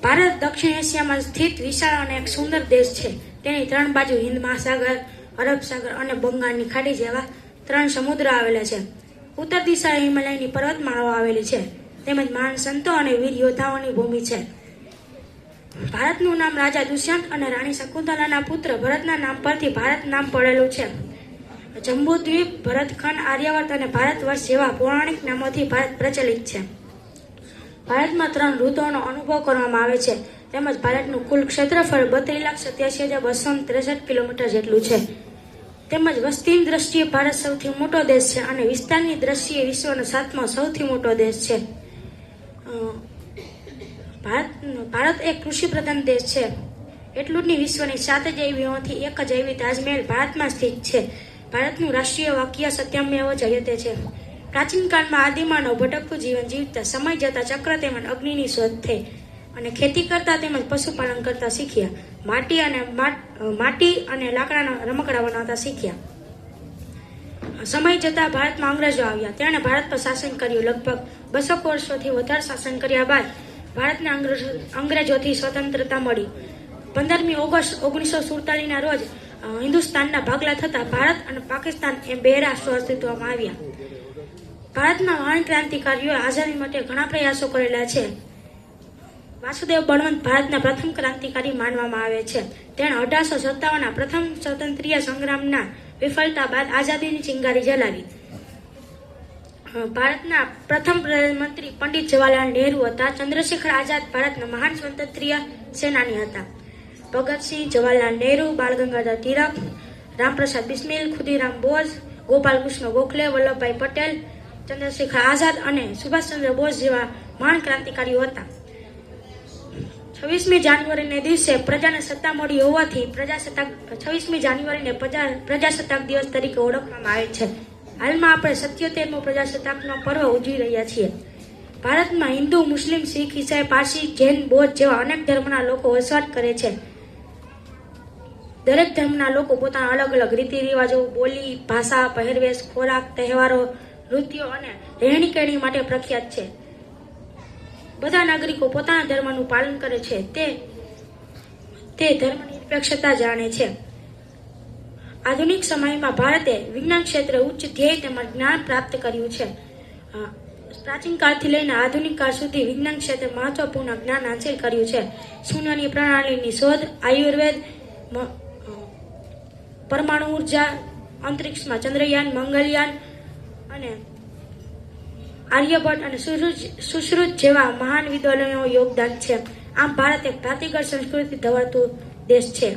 ભારત દક્ષિણ એશિયામાં સ્થિત વિશાળ અને એક સુંદર દેશ છે. તેની ત્રણ બાજુ હિન્દ મહાસાગર, અરબ સાગર અને બંગાળની ખાડી જેવા ત્રણ સમુદ્ર આવેલા છે. ઉત્તર દિશાએ હિમાલયની પર્વતમાળાઓ આવેલી છે, તેમજ મહાન સંતો અને વીર યોદ્ધાઓની ભૂમિ છે. ભારતનું નામ રાજા દુષ્યંત અને રાણી શકુંતલાના પુત્ર ભરતના નામ પરથી ભારત નામ પડેલું છે. જંબુદ્વીપ, ભરતખંડ, આર્યવર્ત અને ભારતવર્ષ જેવા પૌરાણિક નામોથી ભારત પ્રચલિત છે. ભારતમાં 3 ઋતુઓનો અનુભવ કરવામાં આવે છે, તેમજ ભારતનું કુલ ક્ષેત્રફળ 32,87,263 કિલોમીટર જેટલું છે. તેમજ વસ્તીની દ્રષ્ટિએ ભારત સૌથી મોટો દેશ છે અને વિસ્તારની દ્રષ્ટિએ વિશ્વનો 7મો સૌથી મોટો દેશ છે. ભારત એક કૃષિ પ્રધાન દેશ છે. એટલું જ નહીં, વિશ્વની 7 જૈવીઓથી એક જૈવી તાજમહેલ ભારતમાં સ્થિત છે. ભારતનું રાષ્ટ્રીય વાક્ય સત્યમેવ જયતે છે. પ્રાચીન કાળમાં આદિમાનવ ભટકતું જીવન જીવતા સમય જતા ચક્ર તેમજ અગ્નિની શોધ થઈ અને ખેતી કરતા તેમજ પશુપાલન કરતા શીખ્યા. માટી અને લાકડાના રમકડા બનાવતા શીખ્યા. સમય જતા ભારતમાં અંગ્રેજો આવ્યા. તેણે ભારત પર શાસન કર્યું. લગભગ 200 વર્ષોથી વધારે શાસન કર્યા બાદ ભારતને અંગ્રેજોથી સ્વતંત્રતા મળી. 15મી ઓગસ્ટ 1947ના રોજ હિન્દુસ્તાનના ભાગલા થતા ભારત અને પાકિસ્તાન એમ 2 રાષ્ટ્રો અસ્તિત્વમાં આવ્યા. ભારતના મહાન ક્રાંતિકારીઓએ આઝાદી માટે ઘણા પ્રયાસો કરેલા છે. વાસુદેવ બળવંત ભારતના પ્રથમ ક્રાંતિકારી માનવામાં આવે છે. તેણે 1857ના પ્રથમ સ્વતંત્રીય સંગ્રામના વિફળતા બાદ આઝાદીની ચિંગારી જલાવી. ભારતના પ્રથમ પ્રધાનમંત્રી પંડિત જવાહરલાલ નહેરુ હતા. ચંદ્રશેખર આઝાદ ભારતના મહાન સ્વતંત્રીય સેનાની હતા. ભગતસિંહ, જવાહરલાલ નહેરુ, બાળ ગંગાધર તિલક, રામપ્રસાદ બિસ્મિલ, ખુદીરામ બોઝ, ગોપાલ કૃષ્ણ ગોખલે, વલ્લભભાઈ પટેલ, ચંદ્રશેખર આઝાદ અને સુભાષચંદ્ર બોઝ જેવા મહાન ક્રાંતિકારીઓ હતા. 26મી જાન્યુઆરીને દિવસે પ્રજાને સત્તા મળી હોવાથી 26મી જાન્યુઆરીને પ્રજાસત્તાક દિવસ તરીકે ઓળખવામાં આવે છે. હાલમાં આપણે 77મો પ્રજાસત્તાકનો પર્વ ઉજવી રહ્યા છીએ. ભારતમાં હિન્દુ, મુસ્લિમ, શીખ, ઈસાઈ, પારસી, જૈન, બૌદ્ધ જેવા અનેક ધર્મના લોકો વસવાટ કરે છે. દરેક ધર્મના લોકો પોતાના અલગ અલગ રીતિ રિવાજો, બોલી, ભાષા, પહેરવેશ, ખોરાક, તહેવારો, નૃત્યો અને રહેણી કહેણી માટે પ્રખ્યાત છે. બધા નાગરિકો પોતાના ધર્મનું પાલન કરે છે. તે ધર્મનિરપેક્ષતા જાણે છે. આધુનિક સમયમાં ભારતે વિજ્ઞાન ક્ષેત્રે ઉચ્ચ ધ્યેય તેમજ જ્ઞાન પ્રાપ્ત કર્યું છે. પ્રાચીન કાળથી લઈને આધુનિક કાળ સુધી વિજ્ઞાન ક્ષેત્રે મહત્વપૂર્ણ જ્ઞાન હાંસિલ કર્યું છે. શૂન્યની પ્રણાલીની શોધ, આયુર્વેદ, પરમાણુ ઉર્જા, અંતરિક્ષમાં ચંદ્રયાન, મંગળયાન અને આર્યભટ્ટ અને સુશ્રુત જેવા મહાન વિદ્વાનોનું યોગદાન છે. આમ ભારત એક ભાતીગળ સંસ્કૃતિ ધરાવતો દેશ છે.